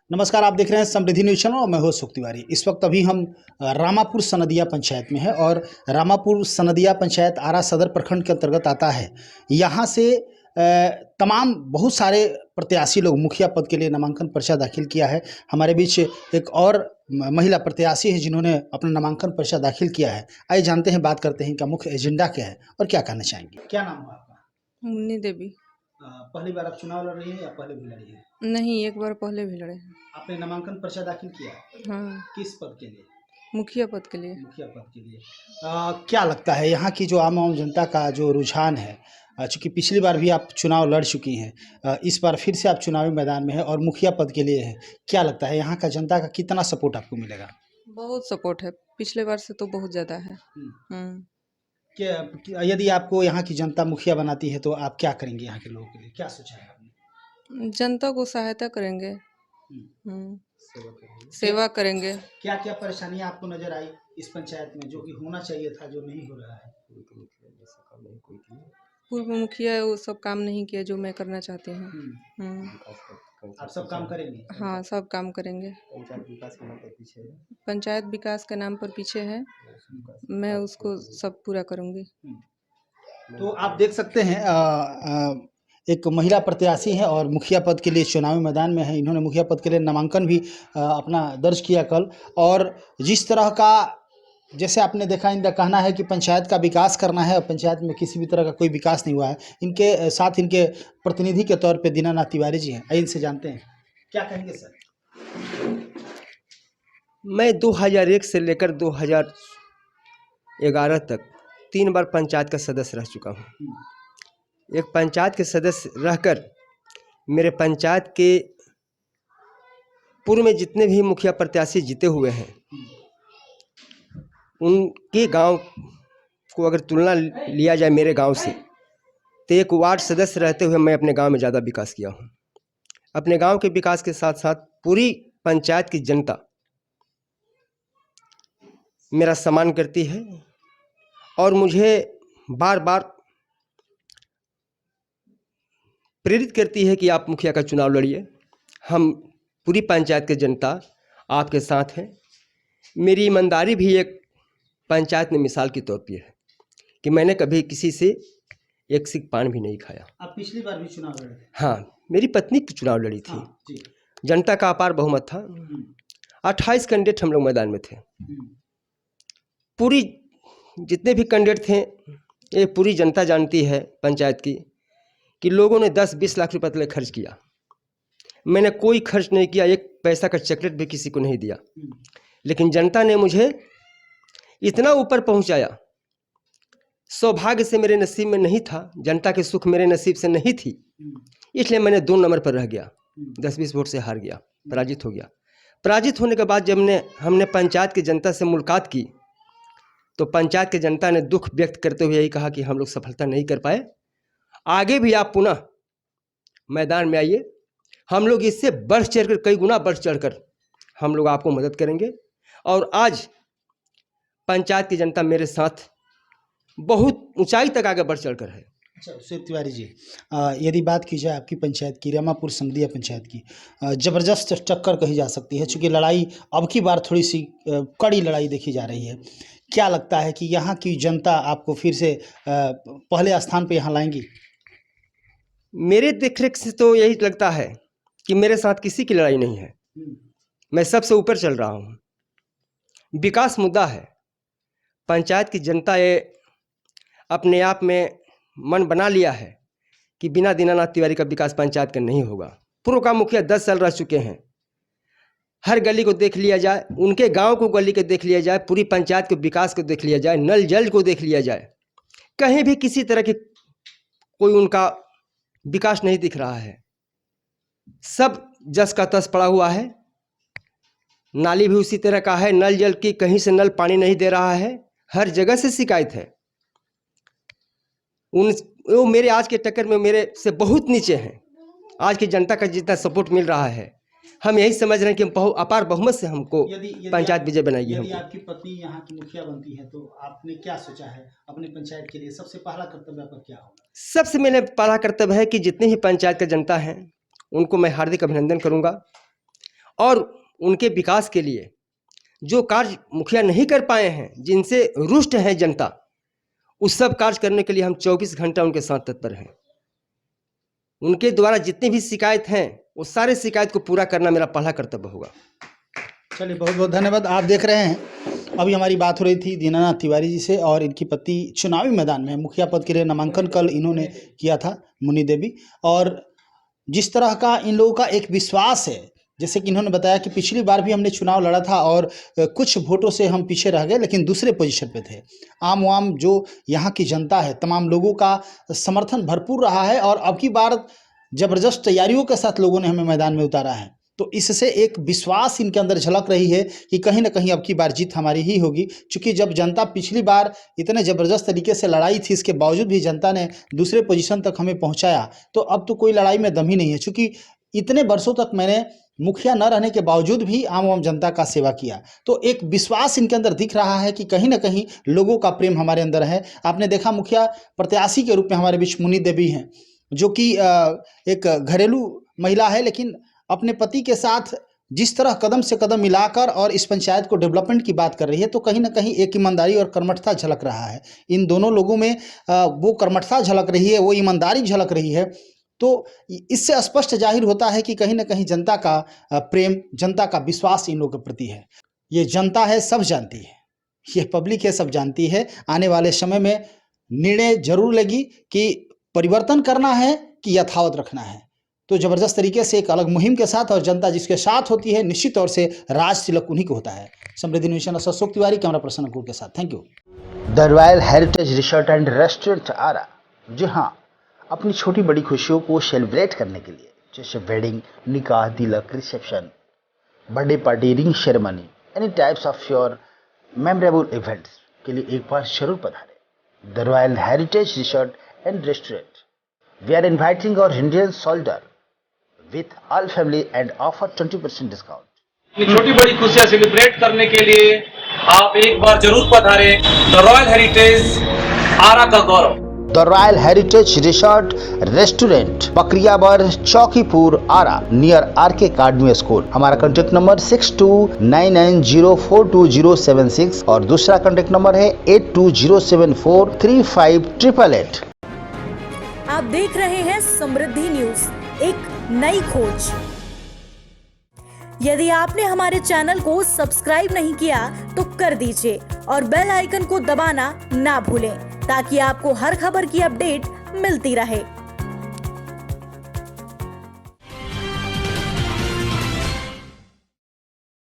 नमस्कार, आप देख रहे हैं समृद्धि न्यूज़ चैनल और मैं हूं सुख तिवारी। इस वक्त अभी हम रामापुर सनदिया पंचायत में हैं और रामापुर सनदिया पंचायत आरा सदर प्रखंड के अंतर्गत आता है। यहाँ से तमाम बहुत सारे प्रत्याशी लोग मुखिया पद के लिए नामांकन पर्चा दाखिल किया है। हमारे बीच एक और महिला प्रत्याशी है जिन्होंने अपना नामांकन पर्चा दाखिल किया है। आइए जानते हैं, बात करते हैं इनका मुख्य एजेंडा क्या है और क्या कहना चाहेंगे। क्या नाम है आपका? मुन्नी देवी। पहली बार आप चुनाव लड़ रही हैं या पहले भी लड़ी है? नहीं, एक बार पहले भी लड़े हैं। आपने नामांकन पर्चा दाखिल किया? हाँ, किस पद के लिए? मुखिया पद के लिए। मुखिया पद के लिए। क्या लगता है यहाँ की जो आम जनता का जो रुझान है, चूँकि पिछली बार भी आप चुनाव लड़ चुकी हैं, इस बार फिर से आप चुनावी मैदान में हैं और मुखिया पद के लिए हैं। क्या लगता है यहाँ का जनता का कितना सपोर्ट आपको मिलेगा? बहुत सपोर्ट है, पिछले बार से तो बहुत ज़्यादा है। हुँ। यदि आपको यहाँ की जनता मुखिया बनाती है तो आप क्या करेंगे यहाँ के लोगों के लिए? क्या सोचा है आपने? जनता को सहायता करेंगे। हुँ। सेवा करेंगे। सेवा करेंगे। क्या-क्या परेशानियाँ आपको नज़र आई इस पंचायत में जो कि होना चाहिए था, जो नहीं हो रहा है? पूर्व मुखिया वो सब काम नहीं किया जो मैं करना चाहती हूँ। आप सब काम करेंगे? हाँ, सब काम करेंगे। पंचायत विकास के नाम पर पीछे है, मैं उसको सब पूरा करूँगी। तो आप देख सकते हैं एक महिला प्रत्याशी हैं और मुखिया पद के लिए चुनावी मैदान में हैं। इन्होंने मुखिया पद के लिए नामांकन भी अपना दर्ज किया कल। और जिस तरह का, जैसे आपने देखा, इनका कहना है कि पंचायत का विकास करना है और पंचायत में किसी भी तरह का कोई विकास नहीं हुआ है। इनके साथ इनके प्रतिनिधि के तौर पे दीनानाथ तिवारी जी हैं। आइए इनसे जानते हैं, क्या कहेंगे सर? मैं 2001 से लेकर 2011 तक 3 बार पंचायत का सदस्य रह चुका हूँ। एक पंचायत के सदस्य रहकर मेरे पंचायत के पूर्व में जितने भी मुखिया प्रत्याशी जीते हुए हैं, उनके गांव को अगर तुलना लिया जाए मेरे गांव से, तो एक वार्ड सदस्य रहते हुए मैं अपने गांव में ज़्यादा विकास किया हूँ। अपने गांव के विकास के साथ साथ पूरी पंचायत की जनता मेरा सम्मान करती है और मुझे बार बार प्रेरित करती है कि आप मुखिया का चुनाव लड़िए। हम पूरी पंचायत की जनता आपके साथ हैं। मेरी ईमानदारी भी एक पंचायत में मिसाल के तौर पे है कि मैंने कभी किसी से एक सिक पान भी नहीं खाया। आप पिछली बार भी चुनाव लड़े थे? हाँ, मेरी पत्नी की चुनाव लड़ी थी। हाँ, जी। जनता का अपार बहुमत था। 28 कैंडिडेट हम लोग मैदान में थे। पूरी जितने भी कैंडिडेट थे, ये पूरी जनता जानती है पंचायत की कि लोगों ने 10-20 लाख रुपए तक खर्च किया। मैंने कोई खर्च नहीं किया, एक पैसा का चॉकलेट भी किसी को नहीं दिया, लेकिन जनता ने मुझे इतना ऊपर पहुंचाया। सौभाग्य से मेरे नसीब में नहीं था, जनता के सुख मेरे नसीब से नहीं थी, इसलिए मैंने 2 नंबर पर रह गया। 10-20 वोट से हार गया, पराजित हो गया। पराजित होने के बाद जब हमने पंचायत की जनता से मुलाकात की, तो पंचायत की जनता ने दुख व्यक्त करते हुए यही कहा कि हम लोग सफलता नहीं कर पाए, आगे भी आप पुनः मैदान में आइए, हम लोग इससे बढ़ चढ़कर, कई गुना बढ़ चढ़कर हम लोग आपको मदद करेंगे। और आज पंचायत की जनता मेरे साथ बहुत ऊंचाई तक आगे बढ़ चढ़कर है। अच्छा सुशील तिवारी जी, यदि बात की जाए आपकी पंचायत की, रामापुर सनदिया पंचायत की, ज़बरदस्त टक्कर कही जा सकती है, चूँकि लड़ाई अब की बार थोड़ी सी कड़ी लड़ाई देखी जा रही है। क्या लगता है कि यहाँ की जनता आपको फिर से पहले स्थान पे यहाँ लाएंगी? मेरे देखरेख से तो यही लगता है कि मेरे साथ किसी की लड़ाई नहीं है, मैं सबसे ऊपर चल रहा हूँ। विकास मुद्दा है, पंचायत की जनता ये अपने आप में मन बना लिया है कि बिना दीनानाथ तिवारी का विकास पंचायत का नहीं होगा। पूर्व का मुखिया 10 साल रह चुके हैं, हर गली को देख लिया जाए, उनके गांव को गली को देख लिया जाए, पूरी पंचायत के विकास को देख लिया जाए, नल जल को देख लिया जाए, कहीं भी किसी तरह की कोई उनका विकास नहीं दिख रहा है। सब जस का तस पड़ा हुआ है, नाली भी उसी तरह का है, नल जल की कहीं से नल पानी नहीं दे रहा है, हर जगह से शिकायत है। वो मेरे आज के टक्कर में मेरे से बहुत नीचे हैं। आज की जनता का जितना सपोर्ट मिल रहा है, हम यही समझ रहे हैं कि अपार बहुमत से हमको पंचायत विजय बनाइए। यदि आपकी पत्नी यहाँ की मुखिया बनती है तो आपने क्या सोचा है अपने पंचायत के लिए? सबसे पहला कर्तव्य आपका क्या होगा? सबसे मेरे पहला कर्तव्य है कि जितने ही पंचायत का जनता है उनको मैं हार्दिक अभिनंदन करूंगा और उनके विकास के लिए जो कार्य मुखिया नहीं कर पाए हैं, जिनसे रुष्ट है जनता, उस सब कार्य करने के लिए हम 24 घंटा उनके साथ तत्पर हैं। उनके द्वारा जितनी भी शिकायत हैं वो सारे शिकायत को पूरा करना मेरा पहला कर्तव्य होगा। चलिए, बहुत बहुत धन्यवाद। आप देख रहे हैं अभी हमारी बात हो रही थी दीनानाथ तिवारी जी से, और इनकी पति चुनावी मैदान में मुखिया पद के लिए नामांकन कल इन्होंने किया था, मुन्नी देवी। और जिस तरह का इन लोगों का एक विश्वास है, जैसे कि इन्होंने बताया कि पिछली बार भी हमने चुनाव लड़ा था और कुछ वोटों से हम पीछे रह गए, लेकिन दूसरे पोजीशन पे थे। आम जो यहाँ की जनता है, तमाम लोगों का समर्थन भरपूर रहा है और अब की बार ज़बरदस्त तैयारियों के साथ लोगों ने हमें मैदान में उतारा है। तो इससे एक विश्वास इनके अंदर झलक रही है कि कहीं ना कहीं अब की बार जीत हमारी ही होगी। क्योंकि जब जनता पिछली बार इतने ज़बरदस्त तरीके से लड़ाई थी, इसके बावजूद भी जनता ने दूसरे पोजीशन तक हमें पहुंचाया, तो अब तो कोई लड़ाई में दम ही नहीं है। क्योंकि इतने वर्षों तक मैंने मुखिया न रहने के बावजूद भी आम जनता का सेवा किया, तो एक विश्वास इनके अंदर दिख रहा है कि कहीं ना कहीं लोगों का प्रेम हमारे अंदर है। आपने देखा मुखिया प्रत्याशी के रूप में हमारे बीच मुन्नी देवी हैं, जो कि एक घरेलू महिला है, लेकिन अपने पति के साथ जिस तरह कदम से कदम मिलाकर और इस पंचायत को डेवलपमेंट की बात कर रही है, तो कहीं ना कहीं एक ईमानदारी और कर्मठता झलक रहा है। इन दोनों लोगों में वो कर्मठता झलक रही है, वो ईमानदारी झलक रही है। तो इससे स्पष्ट जाहिर होता है कि कहीं ना कहीं जनता का प्रेम, जनता का विश्वास इन लोगों के प्रति है। ये जनता है, सब जानती है, ये पब्लिक है, सब जानती है। आने वाले समय में निर्णय जरूर लेगी कि परिवर्तन करना है कि यथावत रखना है। तो ज़बरदस्त तरीके से एक अलग मुहिम के साथ, और जनता जिसके साथ होती है, निश्चित तौर से राज तिलक उन्हीं को होता है। समृद्धि न्यूज़ चैनल से अशोक तिवारी, कैमरा पर्सन अंकुर के साथ। Thank you. The royal heritage resort and restaurant Ara, जी हाँ, अपनी छोटी बड़ी खुशियों को सेलिब्रेट करने के लिए, जैसे वेडिंग, निकाह, तिलक, reception, birthday party, ring ceremony, any types of your memorable events के लिए एक बार जरूर पधारें। The royal heritage resort and restaurant, we are inviting our Indian soldier with all family and offer 20% discount. छोटी बड़ी खुशियां सेलिब्रेट करने के लिए आप एक बार जरूर पधारें। द रॉयल हेरिटेज आरा का गौरव। The royal heritage resort restaurant, Bakriyabar, Chaukipur, Ara, near RK academy school. हमारा कॉन्टेक्ट नंबर 6299042076 और दूसरा कॉन्टेक्ट नंबर है 8207435888। आप देख रहे हैं समृद्धि न्यूज, एक नई खोज। यदि आपने हमारे चैनल को सब्सक्राइब नहीं किया तो कर दीजिए और बेल आइकन को दबाना ना भूलें, ताकि आपको हर खबर की अपडेट मिलती रहे।